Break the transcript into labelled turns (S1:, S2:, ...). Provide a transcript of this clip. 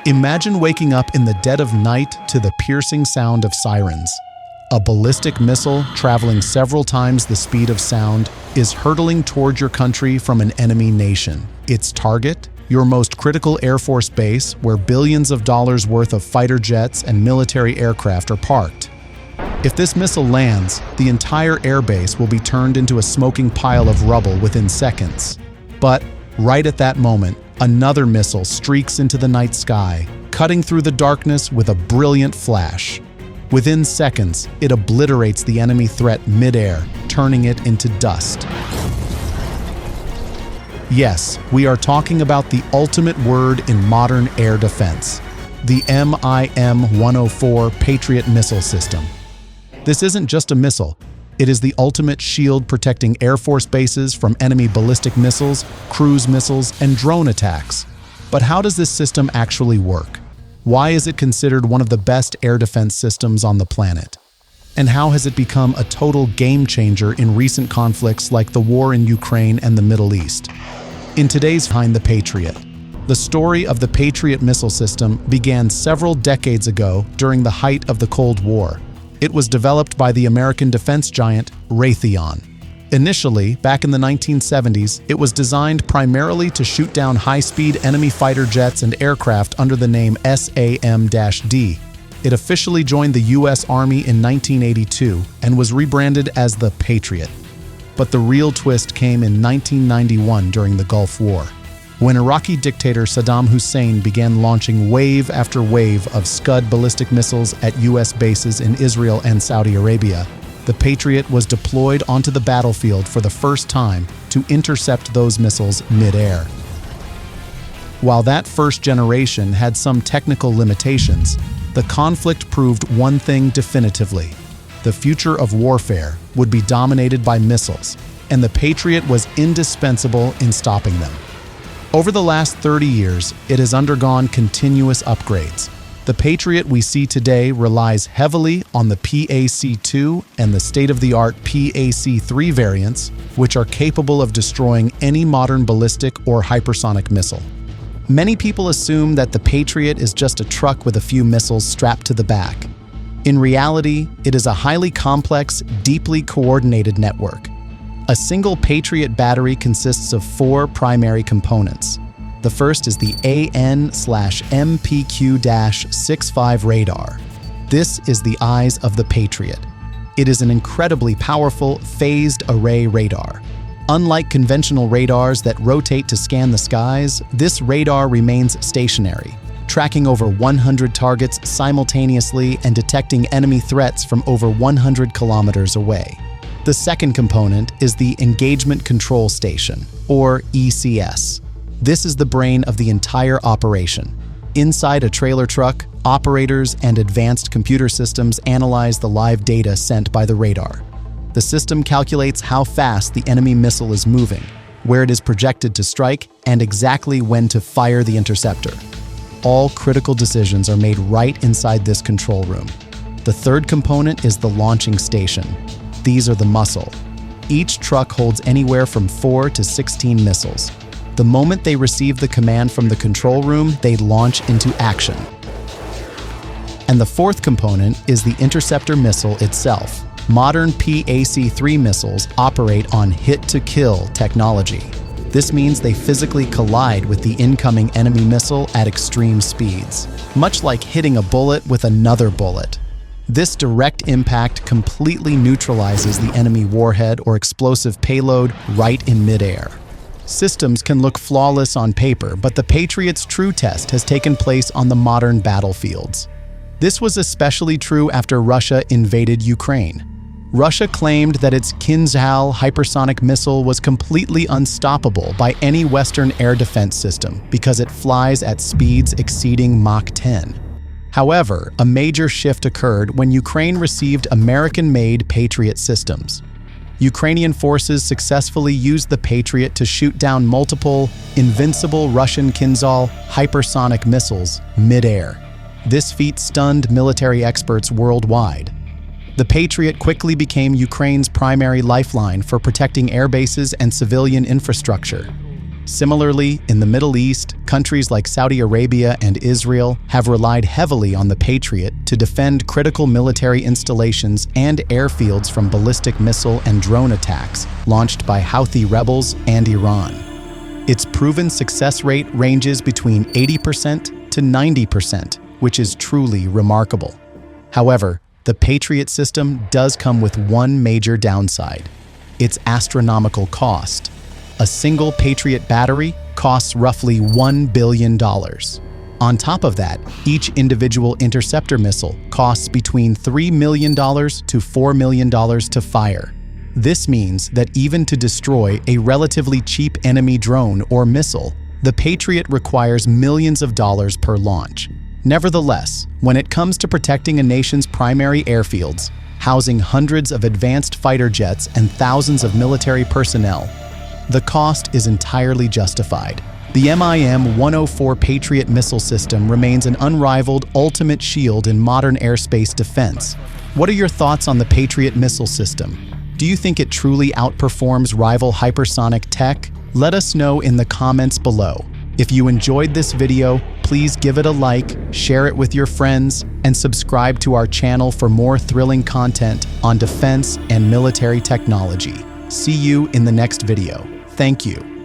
S1: Imagine waking up in the dead of night to the piercing sound of sirens. A ballistic missile, traveling several times the speed of sound, is hurtling toward your country from an enemy nation. Its target? Your most critical Air Force base, where billions of dollars worth of fighter jets and military aircraft are parked. If this missile lands, the entire airbase will be turned into a smoking pile of rubble within seconds. But right at that moment, another missile streaks into the night sky, cutting through the darkness with a brilliant flash. Within seconds, it obliterates the enemy threat mid-air, turning it into dust. Yes, we are talking about the ultimate word in modern air defense, the MIM-104 Patriot Missile System. This isn't just a missile. It is the ultimate shield protecting Air Force bases from enemy ballistic missiles, cruise missiles, and drone attacks. But how does this system actually work? Why is it considered one of the best air defense systems on the planet? And how has it become a total game changer in recent conflicts like the war in Ukraine and the Middle East? In today's Behind the Patriot, the story of the Patriot missile system began several decades ago during the height of the Cold War. It was developed by the American defense giant Raytheon. Initially, back in the 1970s, it was designed primarily to shoot down high-speed enemy fighter jets and aircraft under the name SAM-D. It officially joined the U.S. Army in 1982 and was rebranded as the Patriot. But the real twist came in 1991 during the Gulf War, when Iraqi dictator Saddam Hussein began launching wave after wave of Scud ballistic missiles at U.S. bases in Israel and Saudi Arabia. The Patriot was deployed onto the battlefield for the first time to intercept those missiles mid-air. While that first generation had some technical limitations, the conflict proved one thing definitively: the future of warfare would be dominated by missiles, and the Patriot was indispensable in stopping them. Over the last 30 years, it has undergone continuous upgrades. The Patriot we see today relies heavily on the PAC-2 and the state-of-the-art PAC-3 variants, which are capable of destroying any modern ballistic or hypersonic missile. Many people assume that the Patriot is just a truck with a few missiles strapped to the back. In reality, it is a highly complex, deeply coordinated network. A single Patriot battery consists of 4 primary components. The first is the MPQ-65 Radar. This is the eyes of the Patriot. It is an incredibly powerful, phased array radar. Unlike conventional radars that rotate to scan the skies, this radar remains stationary, tracking over 100 targets simultaneously and detecting enemy threats from over 100 kilometers away. The second component is the Engagement Control Station, or ECS. This is the brain of the entire operation. Inside a trailer truck, operators and advanced computer systems analyze the live data sent by the radar. The system calculates how fast the enemy missile is moving, where it is projected to strike, and exactly when to fire the interceptor. All critical decisions are made right inside this control room. The third component is the launching station. These are the muscle. Each truck holds anywhere from 4 to 16 missiles. The moment they receive the command from the control room, they launch into action. And the fourth component is the interceptor missile itself. Modern PAC-3 missiles operate on hit-to-kill technology. This means they physically collide with the incoming enemy missile at extreme speeds, much like hitting a bullet with another bullet. This direct impact completely neutralizes the enemy warhead or explosive payload right in midair. Systems can look flawless on paper, but the Patriot's true test has taken place on the modern battlefields. This was especially true after Russia invaded Ukraine. Russia claimed that its Kinzhal hypersonic missile was completely unstoppable by any Western air defense system because it flies at speeds exceeding Mach 10. However, a major shift occurred when Ukraine received American-made Patriot systems. Ukrainian forces successfully used the Patriot to shoot down multiple, invincible Russian Kinzhal hypersonic missiles mid-air. This feat stunned military experts worldwide. The Patriot quickly became Ukraine's primary lifeline for protecting air bases and civilian infrastructure. Similarly, in the Middle East, countries like Saudi Arabia and Israel have relied heavily on the Patriot to defend critical military installations and airfields from ballistic missile and drone attacks launched by Houthi rebels and Iran. Its proven success rate ranges between 80% to 90%, which is truly remarkable. However, the Patriot system does come with one major downside: its astronomical cost. A single Patriot battery costs roughly $1 billion. On top of that, each individual interceptor missile costs between $3 million to $4 million to fire. This means that even to destroy a relatively cheap enemy drone or missile, the Patriot requires millions of dollars per launch. Nevertheless, when it comes to protecting a nation's primary airfields, housing hundreds of advanced fighter jets and thousands of military personnel, the cost is entirely justified. The MIM-104 Patriot Missile System remains an unrivaled ultimate shield in modern airspace defense. What are your thoughts on the Patriot Missile System? Do you think it truly outperforms rival hypersonic tech? Let us know in the comments below. If you enjoyed this video, please give it a like, share it with your friends, and subscribe to our channel for more thrilling content on defense and military technology. See you in the next video. Thank you.